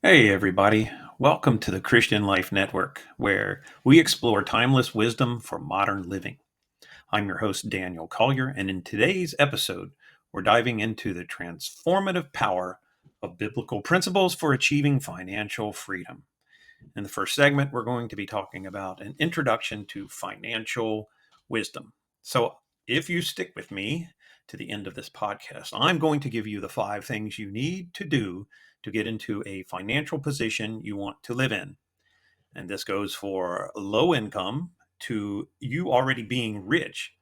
Hey, everybody. Welcome to the Christian Life Network, where we explore timeless wisdom for modern living. I'm your host, Daniel Collier, and in today's episode, we're diving into the transformative power of biblical principles for achieving financial freedom. In the first segment, we're going to be talking about an introduction to financial wisdom. So, if you stick with me to the end of this podcast, I'm going to give you the 5 things you need to do to get into a financial position you want to live in. And this goes for low income to you already being rich,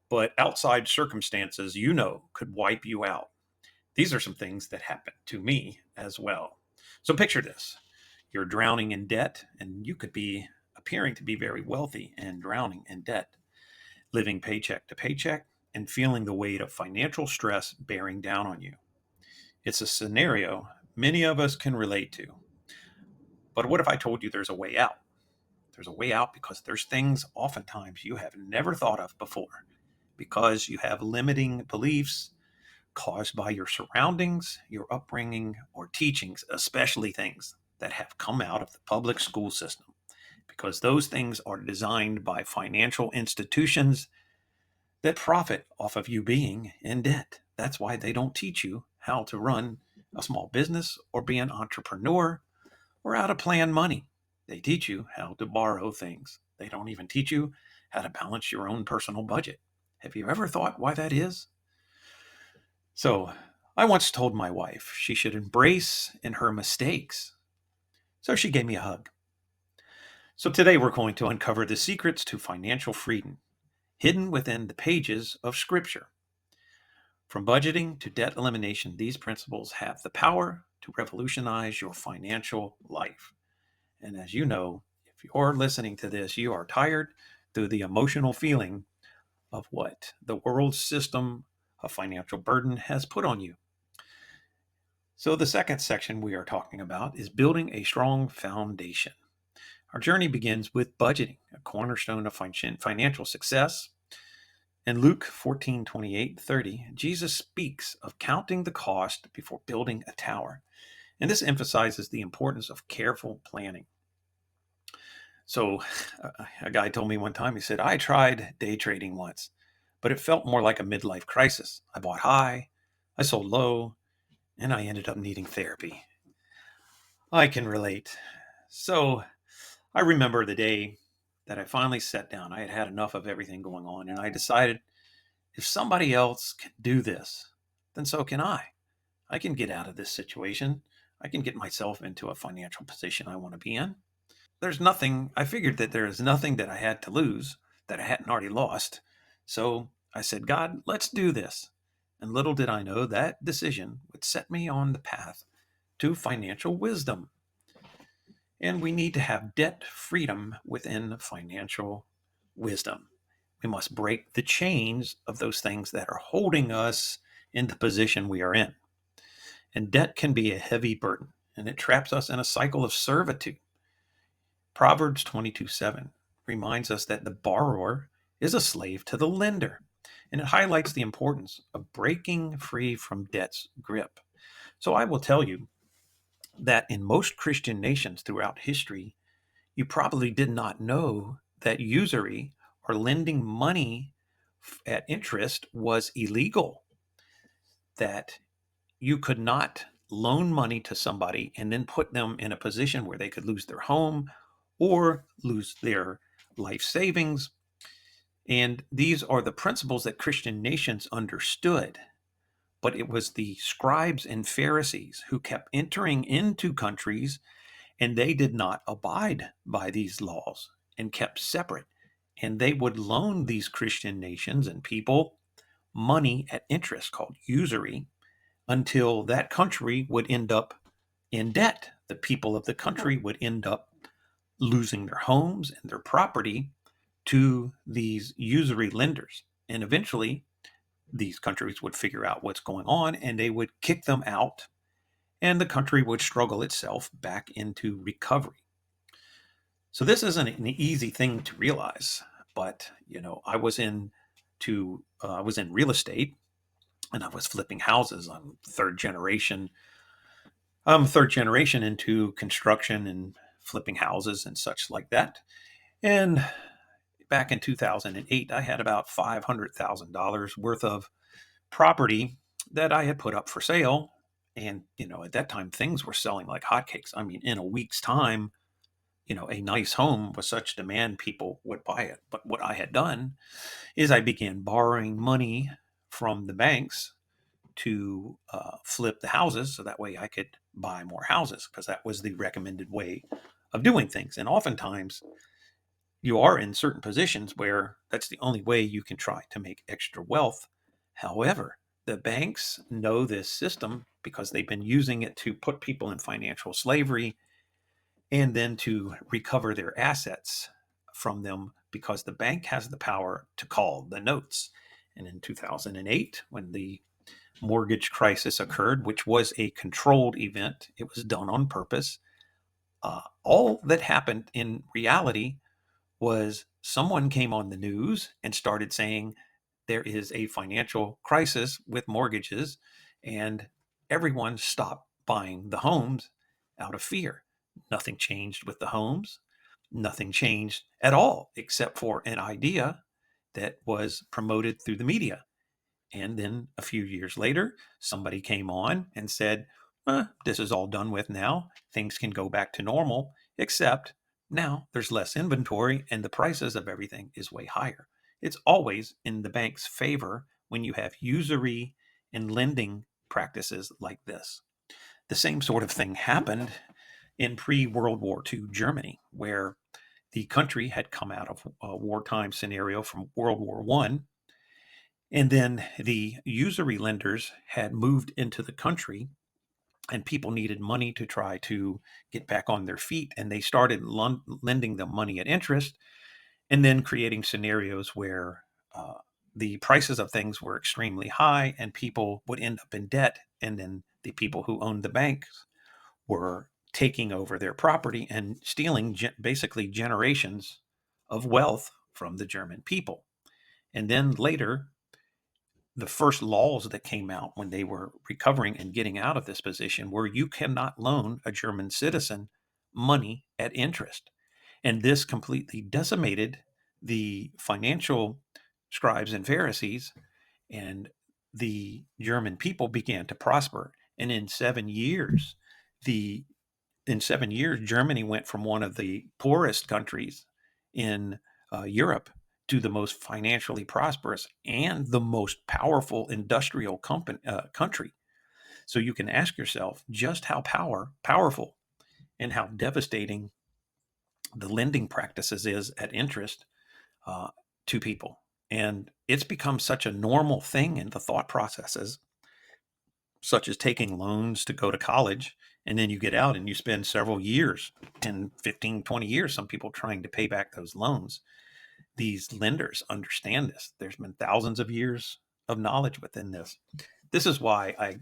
but outside circumstances could wipe you out. These are some things that happened to me as well. So picture this: you're drowning in debt, and you could be appearing to be very wealthy and drowning in debt, living paycheck to paycheck, and feeling the weight of financial stress bearing down on you. It's a scenario many of us can relate to. But what if I told you there's a way out? There's a way out because there's things oftentimes you have never thought of before because you have limiting beliefs caused by your surroundings, your upbringing, or teachings, especially things that have come out of the public school system, because those things are designed by financial institutions that profit off of you being in debt. That's why they don't teach you how to run a small business or be an entrepreneur or how to plan money. They teach you how to borrow things. They don't even teach you how to balance your own personal budget. Have you ever thought why that is? So, I once told my wife she should embrace in her mistakes. So she gave me a hug. So today we're going to uncover the secrets to financial freedom hidden within the pages of Scripture. From budgeting to debt elimination, these principles have the power to revolutionize your financial life. And as you know, if you're listening to this, you are tired through the emotional feeling of what the world's system of financial burden has put on you. So, the second section we are talking about is building a strong foundation. Our journey begins with budgeting, a cornerstone of financial success. In Luke 14:28-30, Jesus speaks of counting the cost before building a tower. And this emphasizes the importance of careful planning. So, a guy told me one time, he said, I tried day trading once, but it felt more like a midlife crisis. I bought high, I sold low, and I ended up needing therapy. I can relate. So, I remember the day that I finally sat down. I had had enough of everything going on, and I decided if somebody else can do this, then so can I. I can get out of this situation. I can get myself into a financial position I want to be in. I figured that there is nothing that I had to lose that I hadn't already lost. So I said, God, let's do this. And little did I know that decision would set me on the path to financial wisdom. And we need to have debt freedom within financial wisdom. We must break the chains of those things that are holding us in the position we are in. And debt can be a heavy burden, and it traps us in a cycle of servitude. Proverbs 22:7 reminds us that the borrower is a slave to the lender, and it highlights the importance of breaking free from debt's grip. So I will tell you that in most Christian nations throughout history, you probably did not know that usury or lending money at interest was illegal, that you could not loan money to somebody and then put them in a position where they could lose their home or lose their life savings. And these are the principles that Christian nations understood. But it was the scribes and Pharisees who kept entering into countries, and they did not abide by these laws and kept separate. And they would loan these Christian nations and people money at interest called usury until that country would end up in debt. The people of the country would end up losing their homes and their property to these usury lenders. And eventually, these countries would figure out what's going on and they would kick them out, and the country would struggle itself back into recovery. So this isn't an easy thing to realize, but I was in real estate, and I was flipping houses. I'm third generation I'm third generation into construction and flipping houses and such like that. And back in 2008, I had about $500,000 worth of property that I had put up for sale. And, at that time, things were selling like hotcakes. I mean, in a week's time, a nice home with such demand, people would buy it. But what I had done is I began borrowing money from the banks to flip the houses so that way I could buy more houses because that was the recommended way of doing things. And oftentimes you are in certain positions where that's the only way you can try to make extra wealth. However, the banks know this system because they've been using it to put people in financial slavery and then to recover their assets from them because the bank has the power to call the notes. And in 2008, when the mortgage crisis occurred, which was a controlled event, it was done on purpose. All that happened in reality was someone came on the news and started saying there is a financial crisis with mortgages, and everyone stopped buying the homes out of fear. Nothing changed with the homes. Nothing changed at all, except for an idea that was promoted through the media. And then a few years later, somebody came on and said, this is all done with now. Things can go back to normal, except now there's less inventory and the prices of everything is way higher. It's always in the bank's favor when you have usury and lending practices like this. The same sort of thing happened in pre World War II Germany, where the country had come out of a wartime scenario from World War One, and then the usury lenders had moved into the country, and people needed money to try to get back on their feet. And they started lending them money at interest and then creating scenarios where the prices of things were extremely high and people would end up in debt. And then the people who owned the banks were taking over their property and stealing basically generations of wealth from the German people. And then later, the first laws that came out when they were recovering and getting out of this position were you cannot loan a German citizen money at interest. And this completely decimated the financial scribes and Pharisees, and the German people began to prosper. And the in 7 years, Germany went from one of the poorest countries in Europe to the most financially prosperous and the most powerful industrial country. So you can ask yourself just how powerful and how devastating the lending practices is at interest uh, to people. And it's become such a normal thing in the thought processes, such as taking loans to go to college. And then you get out and you spend several years, 10, 15, 20 years, some people trying to pay back those loans. These lenders understand this. There's been thousands of years of knowledge within this. This is why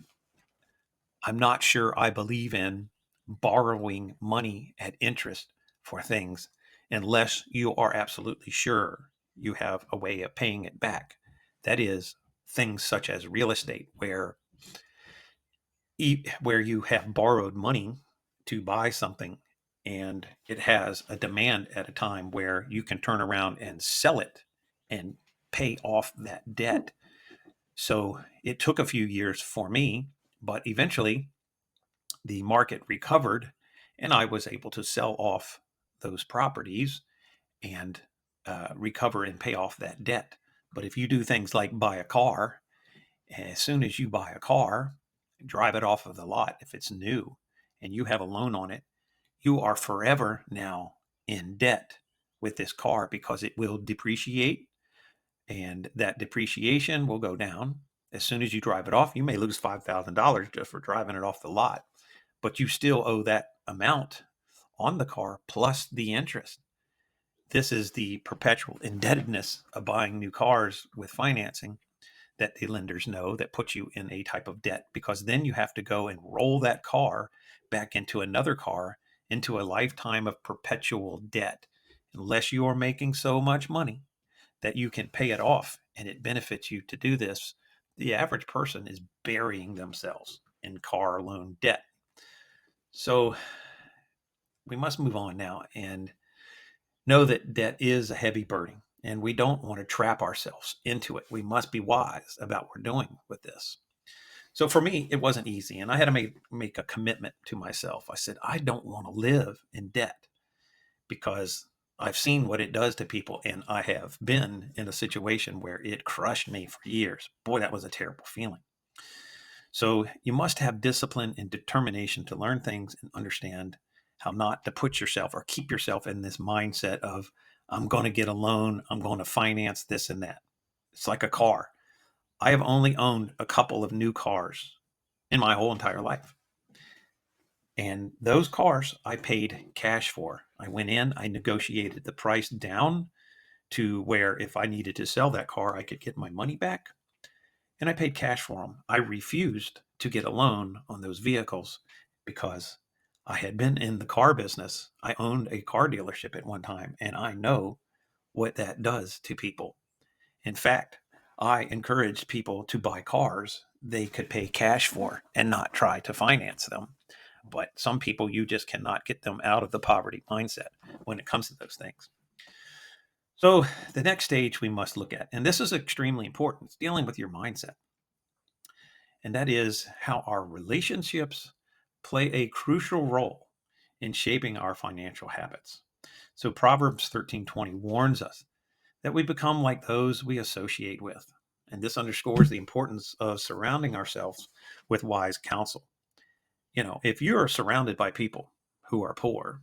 I'm not sure I believe in borrowing money at interest for things unless you are absolutely sure you have a way of paying it back. That is, things such as real estate, where you have borrowed money to buy something and it has a demand at a time where you can turn around and sell it and pay off that debt. So it took a few years for me, but eventually the market recovered and I was able to sell off those properties and recover and pay off that debt. But if you do things like buy a car, as soon as you buy a car, drive it off of the lot if it's new, and you have a loan on it, you are forever now in debt with this car because it will depreciate, and that depreciation will go down. As soon as you drive it off, you may lose $5,000 just for driving it off the lot, but you still owe that amount on the car plus the interest. This is the perpetual indebtedness of buying new cars with financing that the lenders know, that puts you in a type of debt, because then you have to go and roll that car back into another car into a lifetime of perpetual debt unless you are making so much money that you can pay it off and it benefits you to do this. The average person is burying themselves in car loan debt. So we must move on now and know that debt is a heavy burden, and we don't want to trap ourselves into it. We must be wise about what we're doing with this. So for me, it wasn't easy, and I had to make a commitment to myself. I said, I don't want to live in debt because I've seen what it does to people, and I have been in a situation where it crushed me for years. Boy, that was a terrible feeling. So you must have discipline and determination to learn things and understand how not to put yourself or keep yourself in this mindset of, I'm going to get a loan, I'm going to finance this and that. It's like a car. I have only owned a couple of new cars in my whole entire life. And those cars I paid cash for. I went in, I negotiated the price down to where if I needed to sell that car, I could get my money back. And I paid cash for them. I refused to get a loan on those vehicles because I had been in the car business. I owned a car dealership at one time, and I know what that does to people. In fact, I encouraged people to buy cars they could pay cash for and not try to finance them. But some people, you just cannot get them out of the poverty mindset when it comes to those things. So, the next stage we must look at, and this is extremely important, it's dealing with your mindset. And that is how our relationships play a crucial role in shaping our financial habits. So Proverbs 13:20 warns us that we become like those we associate with. And this underscores the importance of surrounding ourselves with wise counsel. If you're surrounded by people who are poor,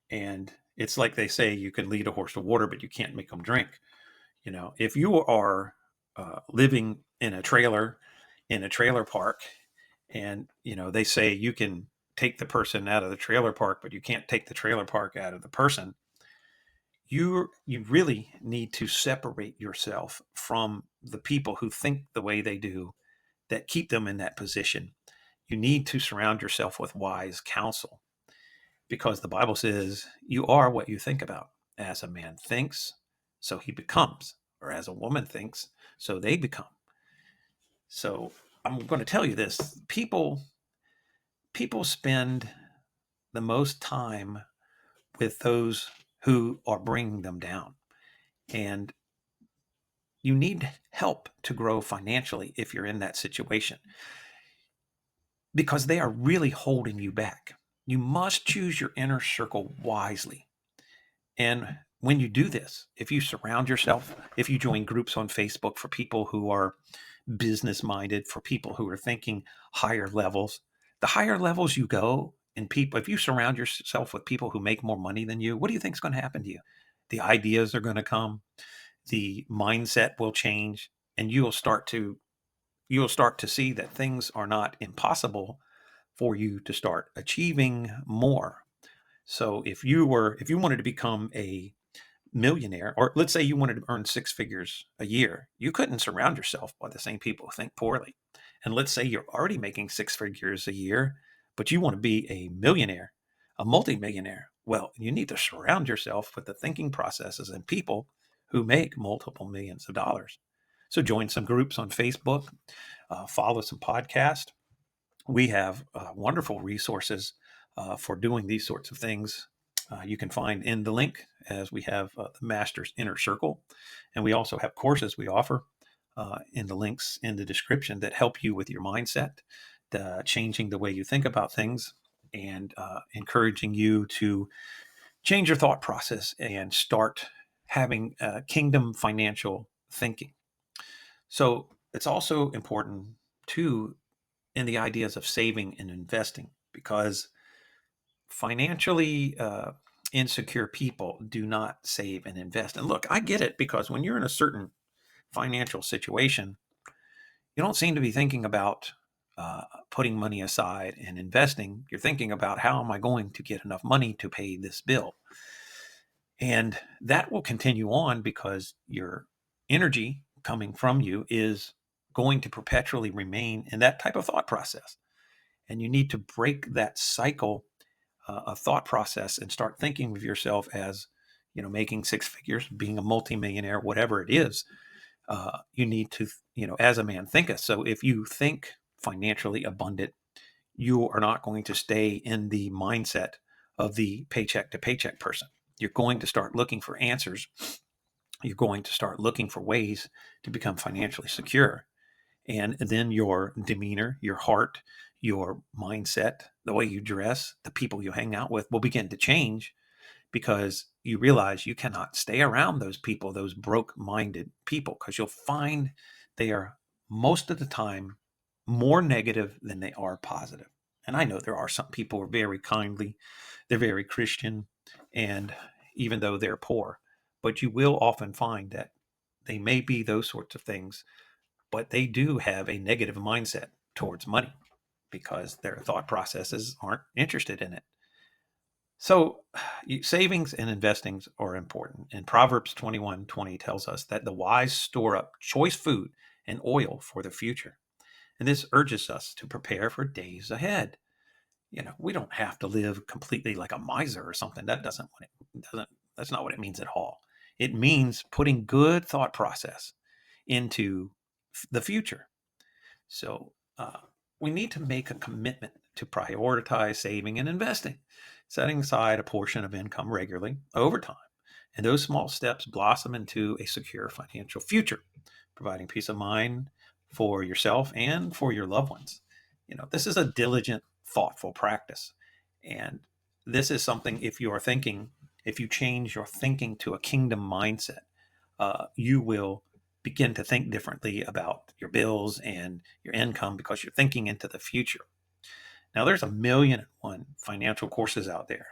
and it's like they say, you can lead a horse to water, but you can't make them drink. If you are living in a trailer park, and they say you can take the person out of the trailer park, but you can't take the trailer park out of the person. You really need to separate yourself from the people who think the way they do that keep them in that position. You need to surround yourself with wise counsel because the Bible says you are what you think about. As a man thinks, so he becomes, or as a woman thinks, so they become. So I'm going to tell you this. People spend the most time with those who are bringing them down. And you need help to grow financially if you're in that situation because they are really holding you back. You must choose your inner circle wisely. And when you do this, if you surround yourself, if you join groups on Facebook for people who are business minded, for people who are thinking higher levels, the higher levels you go, and people, if you surround yourself with people who make more money than you, what do you think is going to happen to you? The ideas are going to come, the mindset will change, and you'll start to see that things are not impossible for you to start achieving more. So if you wanted to become a millionaire, or let's say you wanted to earn six figures a year, you couldn't surround yourself by the same people who think poorly. And let's say you're already making six figures a year, but you want to be a millionaire, a multimillionaire. Well, you need to surround yourself with the thinking processes and people who make multiple millions of dollars. So join some groups on Facebook, follow some podcasts. We have wonderful resources for doing these sorts of things. You can find in the link as we have the Master's Inner Circle. And we also have courses we offer in the links in the description that help you with your mindset, changing the way you think about things, and encouraging you to change your thought process and start having kingdom financial thinking. So it's also important too in the ideas of saving and investing because financially insecure people do not save and invest. And look, I get it because when you're in a certain financial situation, you don't seem to be thinking about putting money aside and investing. You're thinking about how am I going to get enough money to pay this bill? And that will continue on because your energy coming from you is going to perpetually remain in that type of thought process. And you need to break that cycle of thought process and start thinking of yourself as, making six figures, being a multimillionaire, whatever it is. You need to, as a man thinketh. So if you think financially abundant, you are not going to stay in the mindset of the paycheck to paycheck person. You're going to start looking for answers. You're going to start looking for ways to become financially secure. And then your demeanor, your heart, your mindset, the way you dress, the people you hang out with will begin to change, because you realize you cannot stay around those people, those broke-minded people, because you'll find they are most of the time more negative than they are positive. And I know there are some people who are very kindly, they're very Christian, and even though they're poor, but you will often find that they may be those sorts of things, but they do have a negative mindset towards money because their thought processes aren't interested in it. So, savings and investings are important. And Proverbs 21:20 tells us that the wise store up choice food and oil for the future. And this urges us to prepare for days ahead. We don't have to live completely like a miser or something. That's not what it means at all. It means putting good thought process into the future. So we need to make a commitment to prioritize saving and investing, setting aside a portion of income regularly over time. And those small steps blossom into a secure financial future, providing peace of mind for yourself and for your loved ones. This is a diligent, thoughtful practice. And this is something, if you change your thinking to a kingdom mindset, you will begin to think differently about your bills and your income because you're thinking into the future. Now, there's a million and one financial courses out there,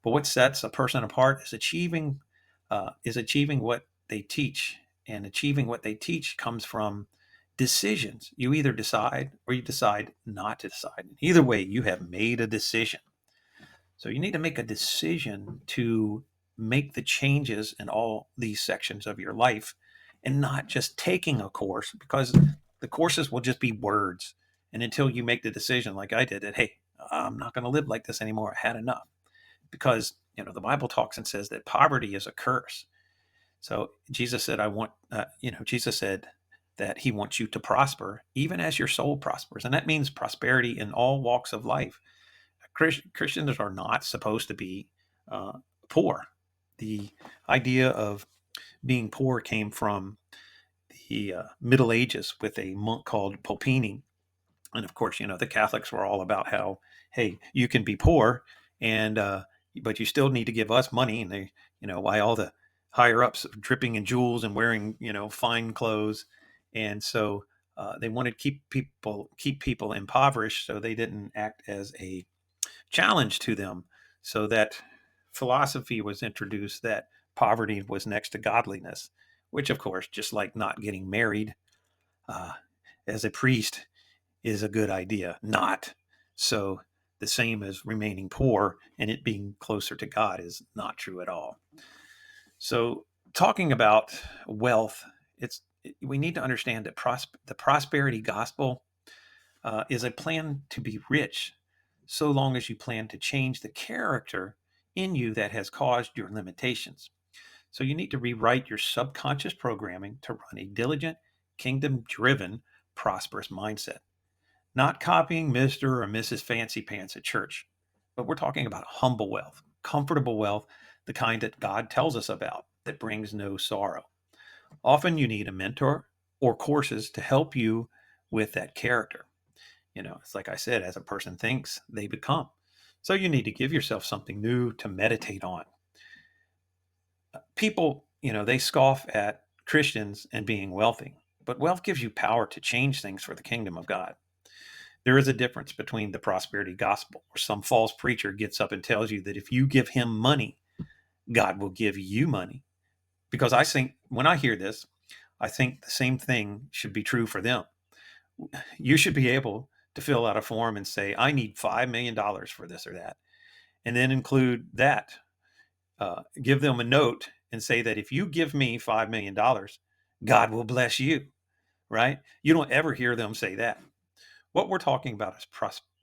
but what sets a person apart is achieving what they teach, and achieving what they teach comes from decisions. You either decide or you decide not to decide. Either way, you have made a decision. So you need to make a decision to make the changes in all these sections of your life, and not just taking a course, because the courses will just be words. And until you make the decision, like I did, that, hey, I'm not going to live like this anymore. I had enough. Because, the Bible talks and says that poverty is a curse. So Jesus said, Jesus said that he wants you to prosper even as your soul prospers. And that means prosperity in all walks of life. Christians are not supposed to be poor. The idea of being poor came from the Middle Ages with a monk called Popini. And of course, the Catholics were all about how, hey, you can be poor, and but you still need to give us money. And they, why all the higher ups dripping in jewels and wearing, fine clothes. And so they wanted to keep people impoverished, so they didn't act as a challenge to them. So that philosophy was introduced that poverty was next to godliness, which, of course, just like not getting married uh, as a priest is a good idea, not. So the same as remaining poor and it being closer to God is not true at all. So talking about wealth, we need to understand that the prosperity gospel is a plan to be rich, so long as you plan to change the character in you that has caused your limitations. So you need to rewrite your subconscious programming to run a diligent, kingdom driven, prosperous mindset. Not copying Mr. or Mrs. Fancy Pants at church, but we're talking about humble wealth, comfortable wealth, the kind that God tells us about that brings no sorrow. Often you need a mentor or courses to help you with that character. It's like I said, as a person thinks, they become. So you need to give yourself something new to meditate on. People, they scoff at Christians and being wealthy, but wealth gives you power to change things for the kingdom of God. There is a difference between the prosperity gospel, where some false preacher gets up and tells you that if you give him money, God will give you money. Because I think when I hear this, I think the same thing should be true for them. You should be able to fill out a form and say, I need $5 million for this or that. And then include that. Give them a note and say that if you give me $5 million, God will bless you, right? You don't ever hear them say that. What we're talking about is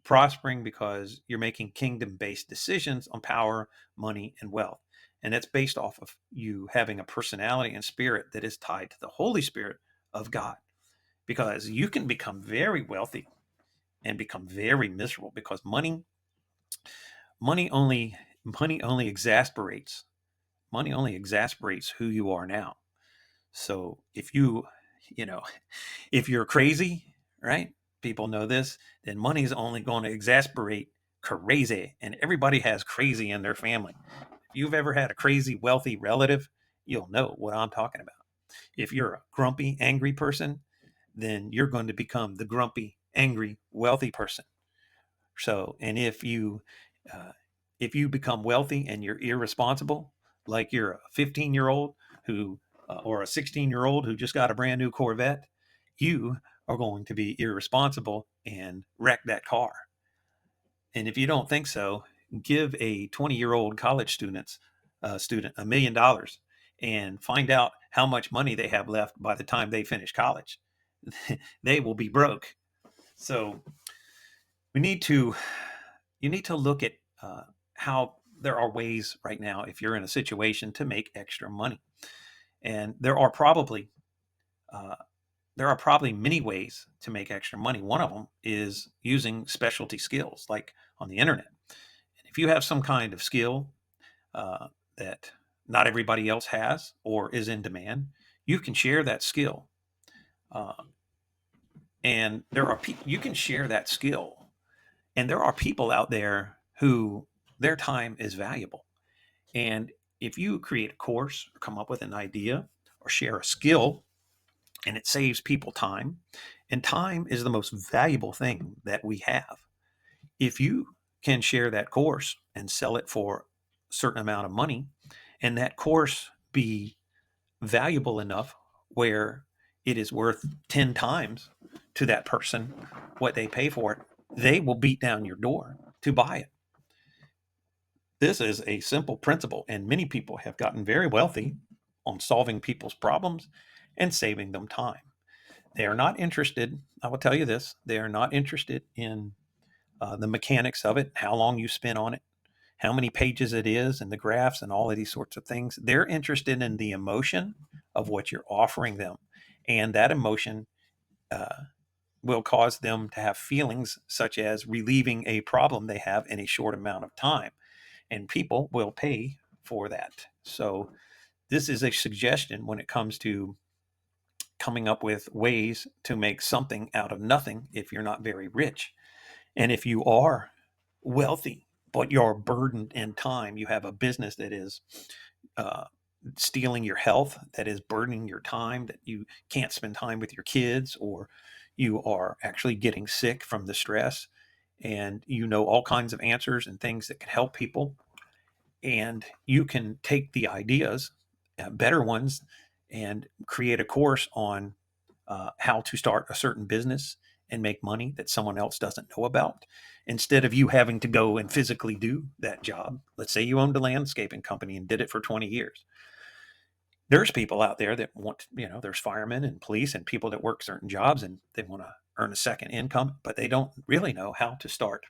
prospering because you're making kingdom based decisions on power, money, and wealth. And that's based off of you having a personality and spirit that is tied to the Holy Spirit of God. Because you can become very wealthy and become very miserable because money only money only exasperates money only exasperates who you are now. So if you know, if you're crazy, right? People know this, then money's only going to exasperate crazy. And everybody has crazy in their family. If you've ever had a crazy, wealthy relative, you'll know what I'm talking about. If you're a grumpy, angry person, then you're going to become the grumpy, angry, wealthy person. So, and uh, if you become wealthy and you're irresponsible, like you're a 15-year-old who, or a 16-year-old who just got a brand new Corvette, you are going to be irresponsible and wreck that car. And if you don't think so, give a 20-year-old college student $1 million and find out how much money they have left by the time they finish college. They will be broke. So we need to you need to look at how there are ways right now if you're in a situation to make extra money, and uh, there are probably many ways to make extra money. One of them is using specialty skills like on the internet. And if you have some kind of skill uh, that not everybody else has or is in demand, you can share that skill. uh, and you can share that skill, and there are people out there who their time is valuable. And if you create a course or come up with an idea or share a skill, and it saves people time, and time is the most valuable thing that we have. If you can share that course and sell it for a certain amount of money, and that course be valuable enough where it is worth 10 times to that person what they pay for it, they will beat down your door to buy it. This is a simple principle, and many people have gotten very wealthy on solving people's problems and saving them time. They are not interested, I will tell you this, they are not interested in the mechanics of it, how long you spend on it, how many pages it is, and the graphs and all of these sorts of things. They're interested in the emotion of what you're offering them. And that emotion uh, will cause them to have feelings such as relieving a problem they have in a short amount of time. And people will pay for that. So, this is a suggestion when it comes to coming up with ways to make something out of nothing if you're not very rich. And if you are wealthy, but you're burdened in time, you have a business that is uh, stealing your health, that is burdening your time, that you can't spend time with your kids, or you are actually getting sick from the stress, and you know all kinds of answers and things that can help people, and you can take the ideas, better ones, and create a course on how to start a certain business and make money that someone else doesn't know about, instead of you having to go and physically do that job. Let's say you owned a landscaping company and did it for 20 years. There's people out there that want, there's firemen and police and people that work certain jobs and they want to earn a second income, but they don't really know how to start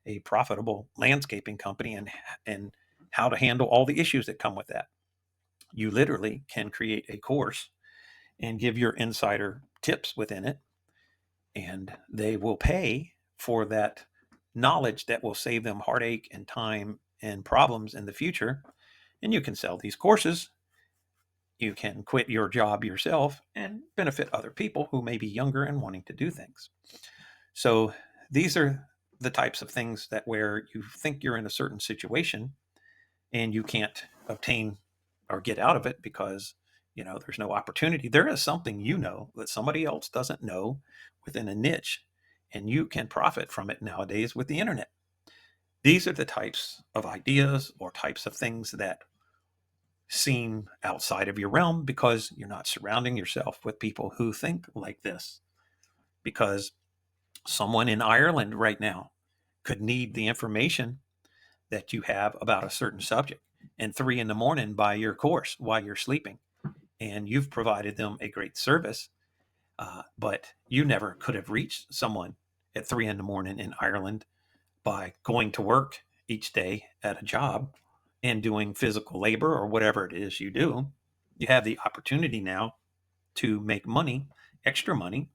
a profitable landscaping company and how to handle all the issues that come with that. You literally can create a course and give your insider tips within it, and they will pay for that knowledge that will save them heartache and time and problems in the future. And you can sell these courses. You can quit your job yourself and benefit other people who may be younger and wanting to do things. So these are the types of things that where you think you're in a certain situation and you can't obtain or get out of it because there's no opportunity. There is something that somebody else doesn't know within a niche, and you can profit from it nowadays with the internet. These are the types of ideas or types of things that seem outside of your realm because you're not surrounding yourself with people who think like this. Because someone in Ireland right now could need the information that you have about a certain subject, and 3 in the morning buy your course while you're sleeping, and you've provided them a great service. But you never could have reached someone at 3 in the morning in Ireland by going to work each day at a job and doing physical labor or whatever it is you do. You have the opportunity now to make money, extra money,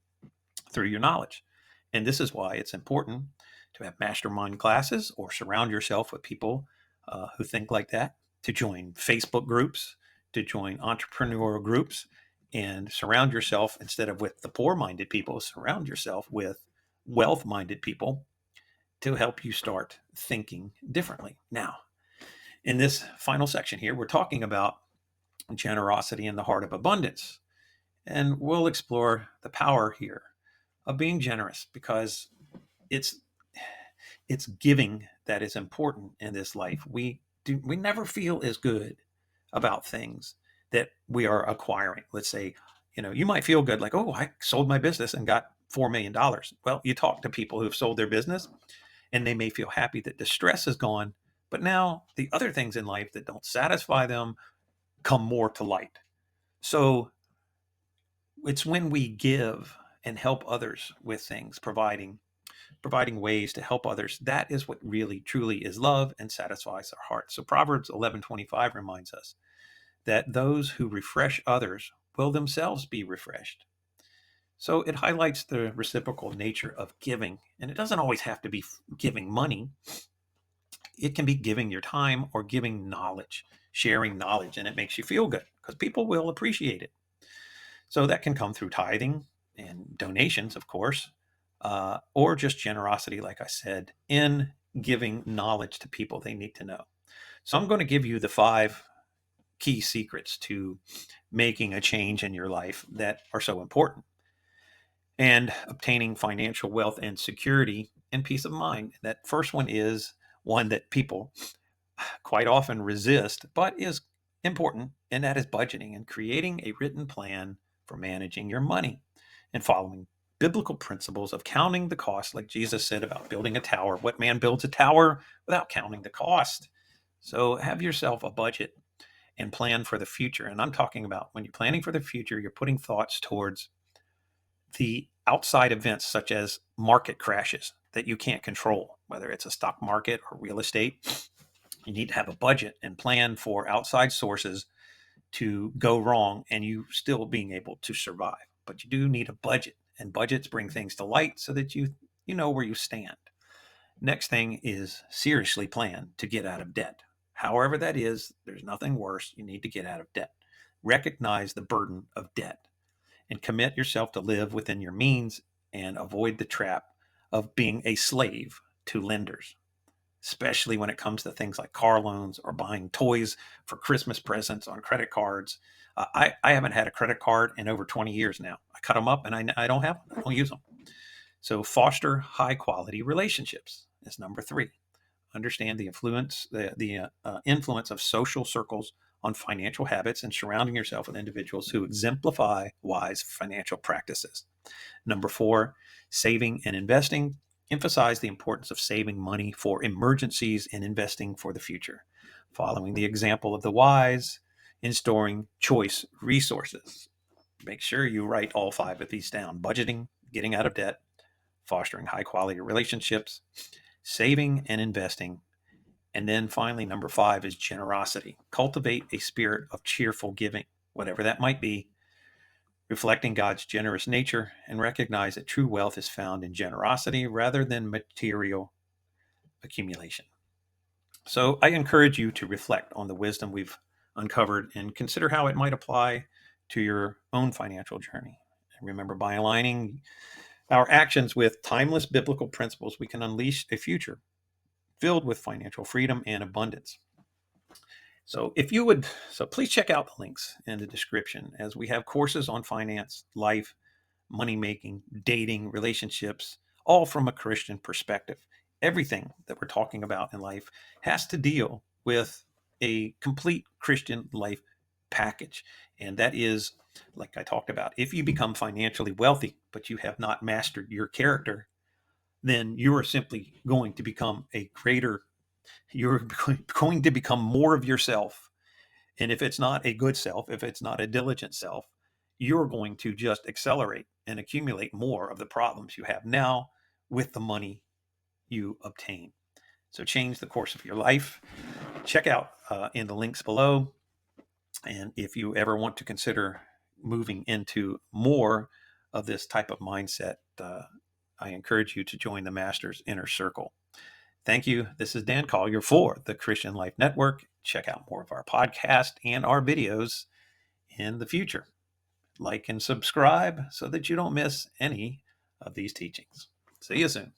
through your knowledge. And this is why it's important to have mastermind classes or surround yourself with people who think like that, to join Facebook groups, to join entrepreneurial groups, and surround yourself, instead of with the poor minded people, surround yourself with wealth minded people to help you start thinking differently. Now, in this final section here, we're talking about generosity in the heart of abundance. And we'll explore the power here of being generous, because it's it's giving that is important in this life. We never feel as good about things that we are acquiring. Let's say, you might feel good like, oh, I sold my business and got $4 million. Well, you talk to people who have sold their business and they may feel happy that the stress is gone, but now the other things in life that don't satisfy them come more to light. So it's when we give and help others with things, providing ways to help others, that is what really truly is love and satisfies our heart. So Proverbs 11:25 reminds us that those who refresh others will themselves be refreshed. So it highlights the reciprocal nature of giving. And it doesn't always have to be giving money. It can be giving your time or giving knowledge, sharing knowledge, and it makes you feel good because people will appreciate it. So that can come through tithing and donations, of course, or just generosity, like I said, in giving knowledge to people they need to know. So I'm going to give you the 5 key secrets to making a change in your life that are so important, and obtaining financial wealth and security and peace of mind. That first one is one that people quite often resist, but is important, and that is budgeting and creating a written plan for managing your money and following biblical principles of counting the cost, like Jesus said about building a tower. What man builds a tower without counting the cost? So have yourself a budget and plan for the future. And I'm talking about when you're planning for the future, you're putting thoughts towards the outside events, such as market crashes that you can't control, whether it's a stock market or real estate. You need to have a budget and plan for outside sources to go wrong and you still being able to survive. But you do need a budget, and budgets bring things to light so that you know where you stand. Next thing is seriously plan to get out of debt. However that is, there's nothing worse. You need to get out of debt. Recognize the burden of debt and commit yourself to live within your means and avoid the trap of being a slave to lenders, especially when it comes to things like car loans or buying toys for Christmas presents on credit cards. I haven't had a credit card in over 20 years now. I cut them up and I don't have them. I don't use them. So foster high quality relationships is number 3. Understand the influence of social circles on financial habits and surrounding yourself with individuals who exemplify wise financial practices. Number 4, saving and investing. Emphasize the importance of saving money for emergencies and investing for the future, following the example of the wise in storing choice resources. Make sure you write all 5 of these down: budgeting, getting out of debt, fostering high quality relationships, saving and investing. And then finally, number 5 is generosity. Cultivate a spirit of cheerful giving, whatever that might be, reflecting God's generous nature, and recognize that true wealth is found in generosity rather than material accumulation. So I encourage you to reflect on the wisdom we've uncovered and consider how it might apply to your own financial journey. And remember, by aligning our actions with timeless biblical principles, we can unleash a future filled with financial freedom and abundance. So please check out the links in the description, as we have courses on finance, life, money making, dating, relationships, all from a Christian perspective. Everything that we're talking about in life has to deal with a complete Christian life package. And that is, like I talked about, if you become financially wealthy, but you have not mastered your character, then you are simply going to become you're going to become more of yourself. And if it's not a good self, if it's not a diligent self, you're going to just accelerate and accumulate more of the problems you have now with the money you obtain. So change the course of your life. Check out in the links below. And if you ever want to consider moving into more of this type of mindset, I encourage you to join the Master's Inner Circle. Thank you. This is Dan Collier for the Christian Life Network. Check out more of our podcast and our videos in the future. Like and subscribe so that you don't miss any of these teachings. See you soon.